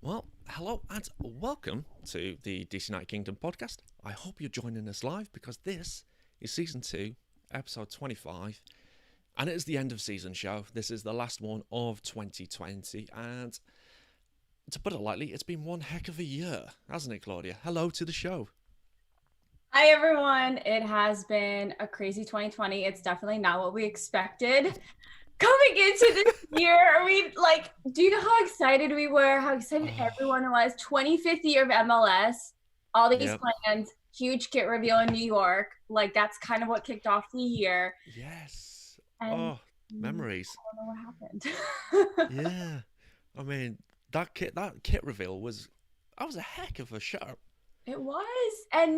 Well, hello and welcome to the DC United Kingdom podcast. I hope you're joining us live because this is season 2, episode 25, and it is the end of season show. This is the last one of 2020, and to put it lightly, it's been one heck of a year, hasn't it, Claudia? Hello to the show. Hi, everyone. It has been a crazy 2020. It's definitely not what we expected. Coming into this year, do you know how excited we were? How excited everyone was? 25th year of MLS, all these plans, huge kit reveal in New York. Like, that's kind of what kicked off the year. Yes. And memories. I don't know what happened. Yeah. I mean, that kit reveal was a heck of a show. It was. And,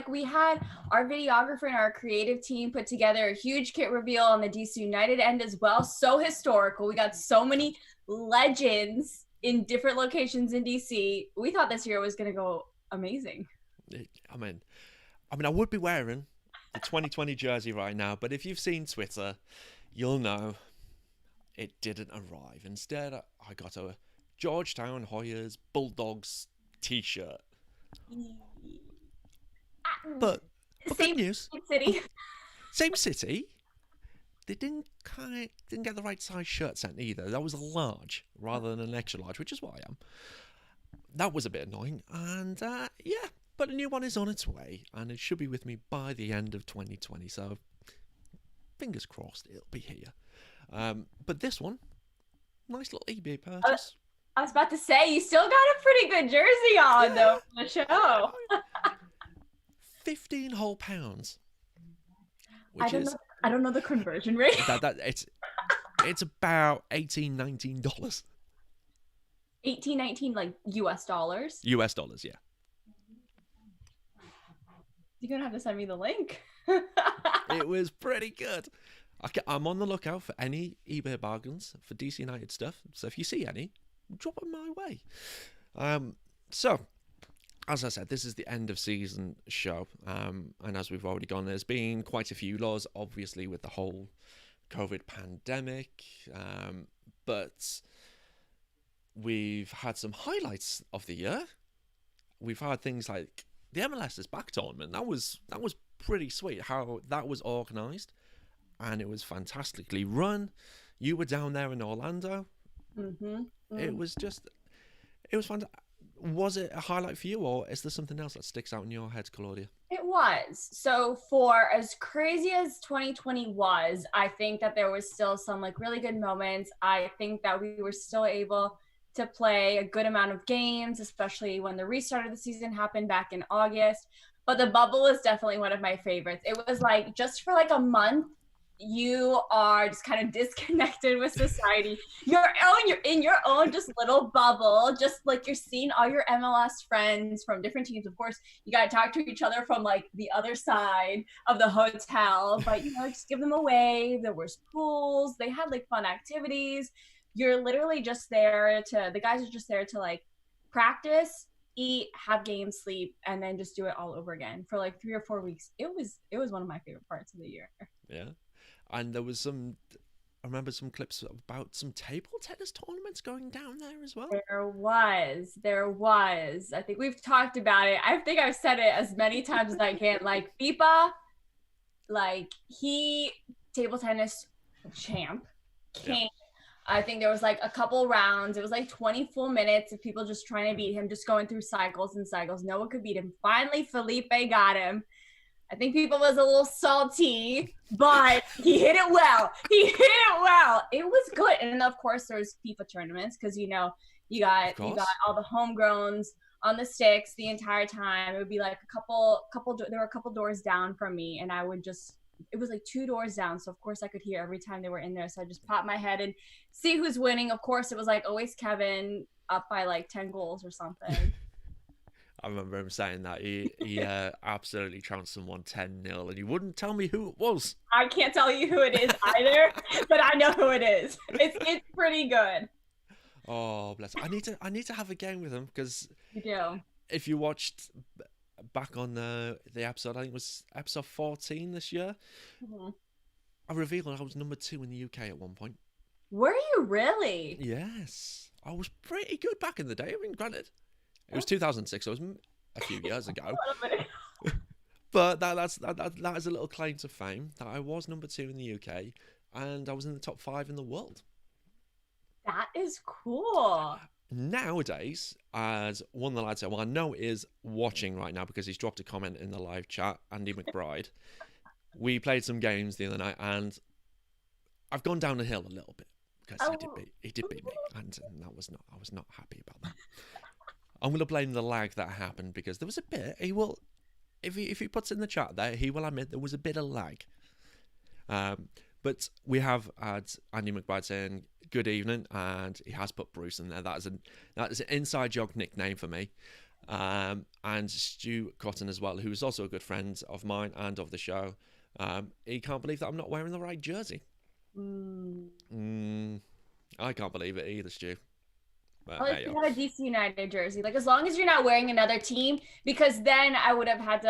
we had our videographer and our creative team put together a huge kit reveal on the DC United end as well. So historical. We got so many legends in different locations in DC. We thought this year was going to go amazing. I mean, I would be wearing the 2020 jersey right now, but if you've seen Twitter, you'll know it didn't arrive. Instead, I got a Georgetown Hoyas Bulldogs t-shirt. But same good news. City. Same city. They didn't get the right size shirt sent either. That was a large rather than an extra large, which is what I am. That was a bit annoying. And but a new one is on its way, and it should be with me by the end of 2020. So fingers crossed, it'll be here. But this one, nice little eBay purchase. I was about to say, you still got a pretty good jersey on, though, for the show. 15 whole pounds. I don't know the conversion rate. It's about $18-19. 18-19, like US dollars? US dollars, yeah. You're going to have to send me the link. It was pretty good. I'm on the lookout for any eBay bargains for DC United stuff. So if you see any, drop them my way. So, as I said, this is the end of season show. And as we've already gone, there's been quite a few laws, obviously, with the whole COVID pandemic. But we've had some highlights of the year. We've had things like the MLS Back tournament. That was pretty sweet how that was organised. And it was fantastically run. You were down there in Orlando. Mm-hmm. It was fun. Was it a highlight for you, or is there something else that sticks out in your head, Claudia? It was. So for as crazy as 2020 was, I think that there was still some really good moments. I think that we were still able to play a good amount of games, especially when the restart of the season happened back in August. But the bubble is definitely one of my favorites. It was just for a month, you are just kind of disconnected with society. You're in your own just little bubble, just you're seeing all your MLS friends from different teams. Of course, you got to talk to each other from the other side of the hotel, but just give them away. There was pools. They had fun activities. You're literally just there the guys are just there to practice, eat, have games, sleep, and then just do it all over again for 3 or 4 weeks. It was one of my favorite parts of the year. Yeah. And there was I remember some clips about some table tennis tournaments going down there as well. There was. I think we've talked about it. I think I've said it as many times as I can. FIFA, table tennis champ, king. Yeah. I think there was a couple rounds. It was 20 full minutes of people just trying to beat him, just going through cycles and cycles. No one could beat him. Finally, Felipe got him. I think people was a little salty, but he hit it well. It was good. And of course, there's FIFA tournaments because you got all the homegrowns on the sticks the entire time. It would be a couple. There were a couple doors down from me, and I would just. It was 2 doors down, so of course I could hear every time they were in there. So I just pop my head and see who's winning. Of course, it was always Kevin up by 10 goals or something. I remember him saying that he absolutely trounced someone 10-0, and he wouldn't tell me who it was. I can't tell you who it is either, but I know who it is. It's pretty good. Oh, bless. I need to have a game with him, because You do. if you watched back on the episode, I think it was episode 14 this year, Mm-hmm. I revealed I was number 2 in the UK at one point. Were you really? Yes, I was pretty good back in the day. I mean, granted, it was 2006, so it was a few years ago. But that is a little claim to fame, that I was number 2 in the UK, and I was in the top 5 in the world. That is cool. Nowadays, as one of the lads who I know is watching right now because he's dropped a comment in the live chat, Andy McBride, we played some games the other night, and I've gone down the hill a little bit because he did beat me, and I was not happy about that. I'm going to blame the lag that happened, because there was a bit. He will, if he puts in the chat there, he will admit there was a bit of lag. But we have had Andy McBride saying good evening, and he has put Bruce in there. That is an inside joke nickname for me. And Stu Cotton as well, who is also a good friend of mine and of the show. He can't believe that I'm not wearing the right jersey. I can't believe it either, Stu. But, well, if you had a DC United jersey, like, as long as you're not wearing another team, because then I would have had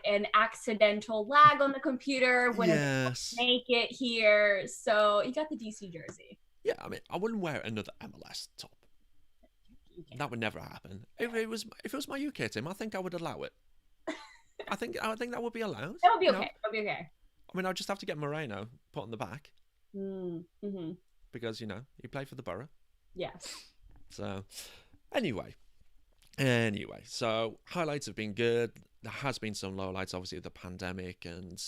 an accidental lag on the computer, wouldn't make it here. So you got the DC jersey. Yeah, I mean, I wouldn't wear another MLS top. That would never happen. If it was my UK team, I think I would allow it. I think that would be allowed. That would be okay. That would be okay. I mean, I'll just have to get Moreno put on the back. Mm-hmm. Because, he played for the Borough. Yes. So, anyway, so highlights have been good. There has been some lowlights, obviously, of the pandemic and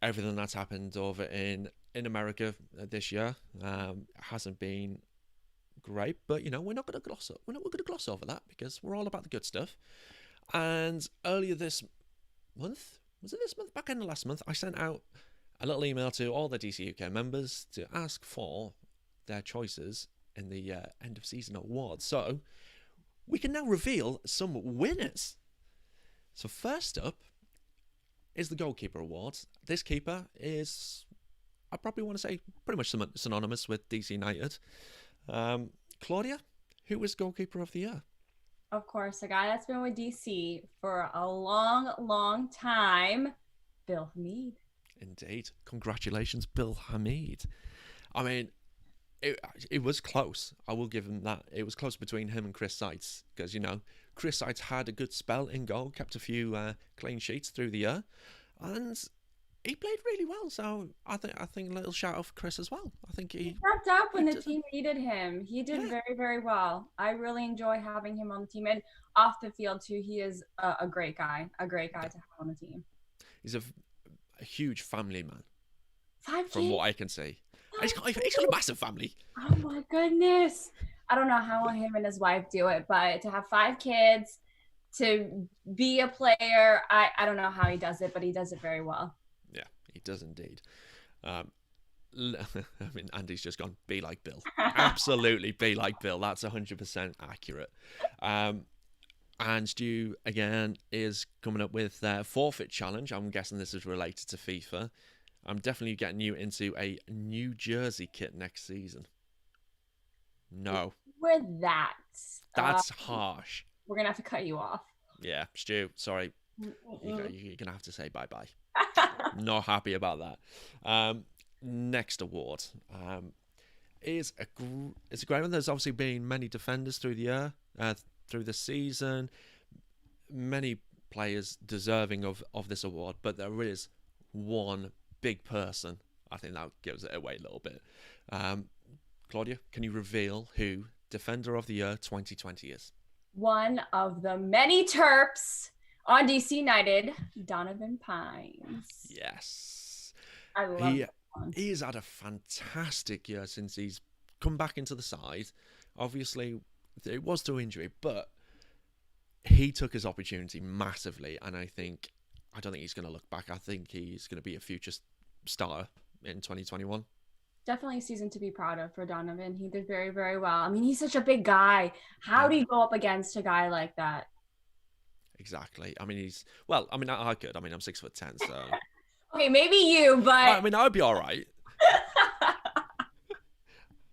everything that's happened over in America this year. It hasn't been great, but we're not going to gloss over that, because we're all about the good stuff. And earlier this month, was it this month? Back in the last month, I sent out a little email to all the DCUK members to ask for their choices in the end of season awards. So we can now reveal some winners. So first up is the goalkeeper awards. This keeper is, I probably want to say, pretty much synonymous with DC United. Claudia, who is goalkeeper of the year? Of course, a guy that's been with DC for a long, long time, Bill Hamid. Indeed. Congratulations, Bill Hamid. I mean, it was close. I will give him that. It was close between him and Chris Seitz, because, Chris Seitz had a good spell in goal, kept a few clean sheets through the year, and he played really well. So I think a little shout out for Chris as well. I think he stepped up when the team needed him. He did very, very well. I really enjoy having him on the team, and off the field too. He is a great guy. A great guy to have on the team. He's a huge family man. 5 kids? From what I can see. He's got a massive family. Oh my goodness. I don't know how him and his wife do it, but to have 5 kids, to be a player, I don't know how he does it, but he does it very well. Yeah, he does indeed. I mean, Andy's just gone, be like Bill. Absolutely be like Bill. That's 100% accurate. And Stu, again, is coming up with their forfeit challenge. I'm guessing this is related to FIFA. I'm definitely getting you into a New Jersey kit next season. No. With that. That's harsh. We're going to have to cut you off. Yeah, Stu, sorry. You're going to have to say bye-bye. Not happy about that. Next award is it's a great one. There's obviously been many defenders through the year, through the season. Many players deserving of this award, but there is one big person. I think that gives it away a little bit. Claudia, can you reveal who Defender of the Year 2020 is? One of the many Terps on DC United, Donovan Pines. Yes. I love that one. He has had a fantastic year since he's come back into the side. Obviously, it was through injury, but he took his opportunity massively, and I don't think he's going to look back. I think he's going to be a future starter in 2021. Definitely a season to be proud of for Donovan. He did very, very well. I mean, he's such a big guy. How Yeah, do you go up against a guy like that? exactly. I mean, well. I mean, I could. I mean, I'm 6'10", so Okay, maybe you, but I mean, I'd be all right.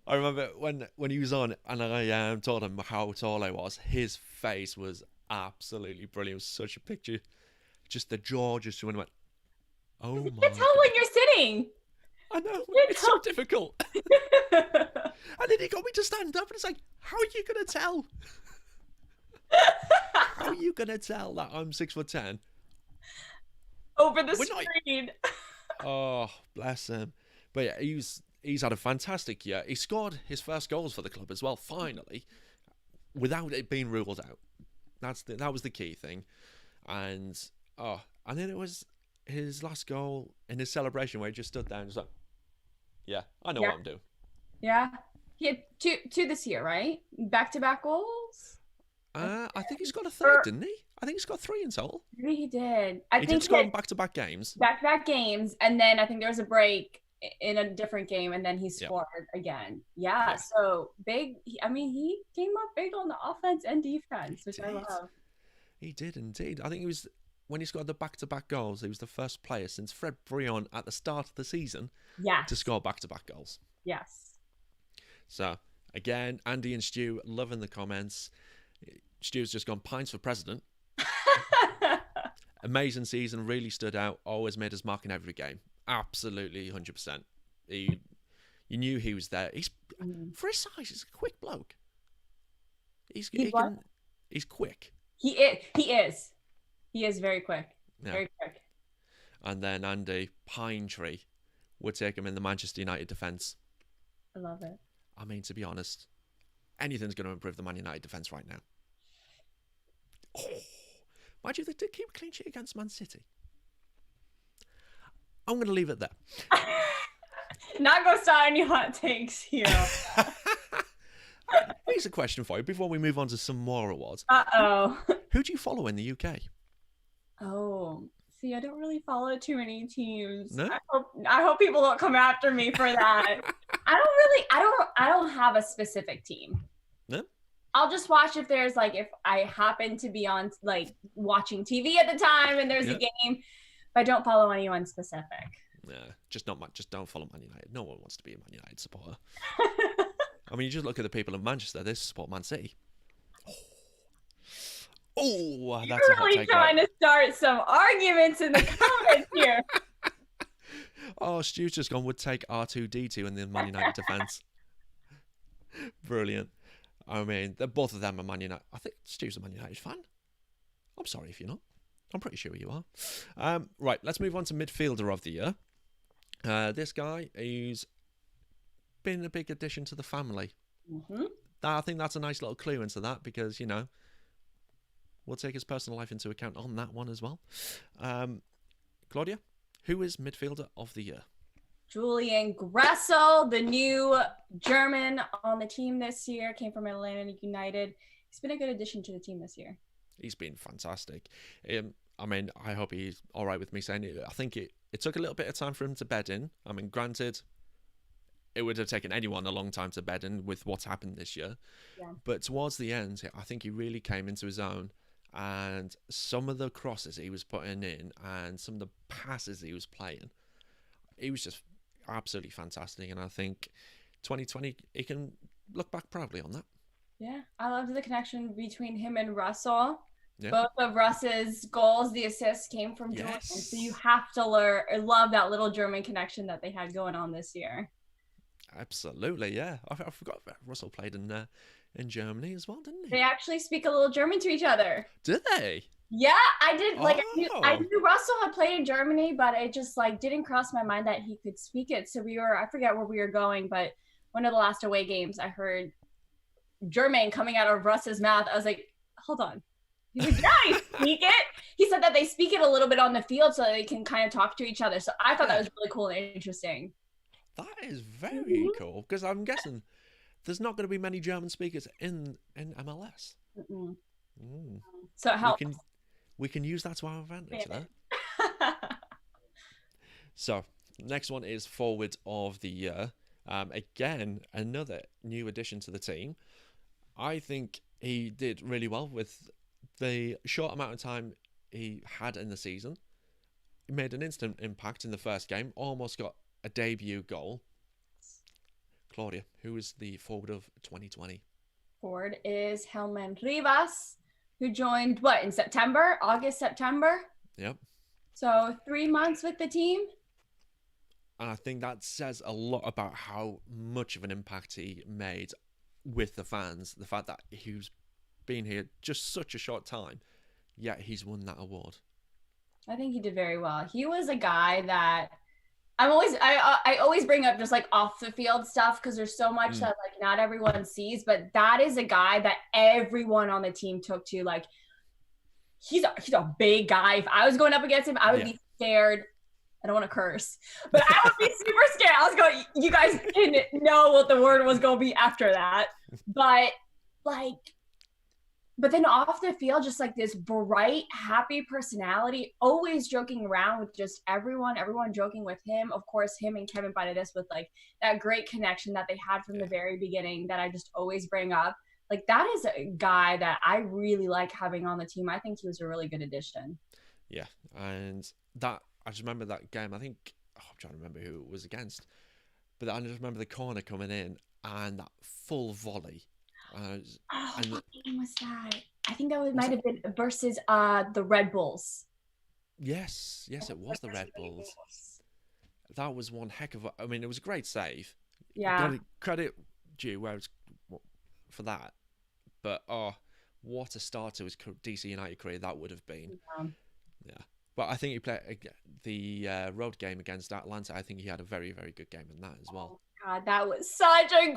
I remember when he was on, and I told him how tall I was. His face was absolutely brilliant. It was such a picture. Just the jaw just went, oh you can my tell when god. you're sitting. I know, You it's so can difficult. tell. And then he got me to stand up, and it's like, how are you gonna tell? How are you gonna tell that I'm 6'10"? Over the We're not. screen. Oh, bless him. But yeah, he's had a fantastic year. He scored his first goals for the club as well, finally, without it being ruled out. That was the key thing. And then it was his last goal in his celebration where he just stood there and was like, yeah, I know Yeah, what I'm doing. yeah. He had two this year, right? Back-to-back goals. I think he's got a third, Or didn't he? I think he's got three in total. maybe he did. I He think did he score had in back-to-back games. back-to-back games, and then I think there was a break in a different game, and then he Yeah, scored again. Yeah, yeah, so big. I mean, he came up big on the offense and defense, he which I did. love. He did indeed. I think he was when he scored the back-to-back goals. He was the first player since Fred Brion at the start of the season to Yes, score back-to-back goals. yes. So again, Andy and Stu loving the comments. Stu's just gone pints for president. Amazing season, really stood out. Always made his mark in every game. Absolutely, 100%. You knew he was there. He's for his size, he's a quick bloke. What? He's quick. He is. He is. He is very quick. Yeah. Very quick. And then Andy Pine Tree would take him in the Manchester United defence. I love it. I mean, to be honest, anything's going to improve the Man United defence right now. Oh, mind you, they did keep a clean sheet against Man City. I'm going to leave it there. Not gonna start any hot takes here. Here's a question for you before we move on to some more awards. Uh-oh. Who do you follow in the UK? Oh, see, I don't really follow too many teams. No? I hope people don't come after me for that. I don't have a specific team. No? I'll just watch if I happen to be on like watching TV at the time and there's a game, but I don't follow anyone specific. Yeah, just not much. Just don't follow Man United. No one wants to be a Man United supporter. I mean, you just look at the people in Manchester. They support Man City. Oh, that's You're a hot really take. trying to start some arguments in the comments here. Oh, Stu's just gone. Would take R2D2 in the Man United defence. Brilliant. I mean, both of them are Man United. I think Stu's a Man United fan. I'm sorry if you're not. I'm pretty sure you are. Right, let's move on to midfielder of the year. This guy, he's been a big addition to the family. Mm-hmm. I think that's a nice little clue into that because, we'll take his personal life into account on that one as well. Claudia, who is midfielder of the year? Julian Gressel, the new German on the team this year, came from Atlanta United. He's been a good addition to the team this year. He's been fantastic. I mean, I hope he's all right with me saying it. I think it took a little bit of time for him to bed in. I mean, granted, it would have taken anyone a long time to bed in with what's happened this year. Yeah. But towards the end, I think he really came into his own. And some of the crosses he was putting in and some of the passes he was playing, he was just absolutely fantastic. And I think 2020, he can look back proudly on that. Yeah, I loved the connection between him and Russell. Yeah. Both of Russ's gols, the assists came from Julian. So you have to love that little German connection that they had going on this year. Absolutely, yeah. I forgot that Russell played in Germany as well, didn't he? They actually speak a little German to each other. Did they? Yeah, I did. I Oh. knew Russell had played in Germany, but it just didn't cross my mind that he could speak it. So I forget where we were going, but one of the last away games, I heard German coming out of Russ's mouth. I was like, hold on. He's like, yeah, I speak it. He said that they speak it a little bit on the field so that they can kind of talk to each other. So I thought that was really cool and interesting. That is very cool because I'm guessing there's not going to be many German speakers in MLS. Mm-mm. Mm. So it helps. We can use that to our advantage there. So next one is forward of the year. Again, another new addition to the team. I think he did really well with the short amount of time he had in the season. He made an instant impact in the first game, almost got a debut goal. Claudia, who is the forward of 2020? Forward is Helman Rivas, who joined in September, August, September. Yep. So 3 months with the team. And I think that says a lot about how much of an impact he made with the fans. The fact that he's been here just such a short time, yet he's won that award. I think he did very well. He was a guy that I always bring up just like off the field stuff because there's so much that like not everyone sees, but that is a guy that everyone on the team took to. Like he's a big guy. If I was going up against him, I would be scared. I don't want to curse, but I would be super scared. I was going, you guys didn't know what the word was going to be after that. But then off the field, just like this bright, happy personality, always joking around with just everyone joking with him. Of course, him and Kevin Paredes with like that great connection that they had from the very beginning that I just always bring up. Like that is a guy that I really like having on the team. I think he was a really good addition. Yeah, and that I just remember that game. I think I'm trying to remember who it was against, but I just remember the corner coming in and that full volley. What game was that? I think that might have been versus the Red Bulls. Yes, it was the Red Bulls. That was one heck of I mean, it was a great save. Yeah. Credit due where it's for that. But what a start to his DC United career that would have been. Yeah. But I think he played the road game against Atlanta. I think he had a very, very good game in that as well. Oh, God, that was such a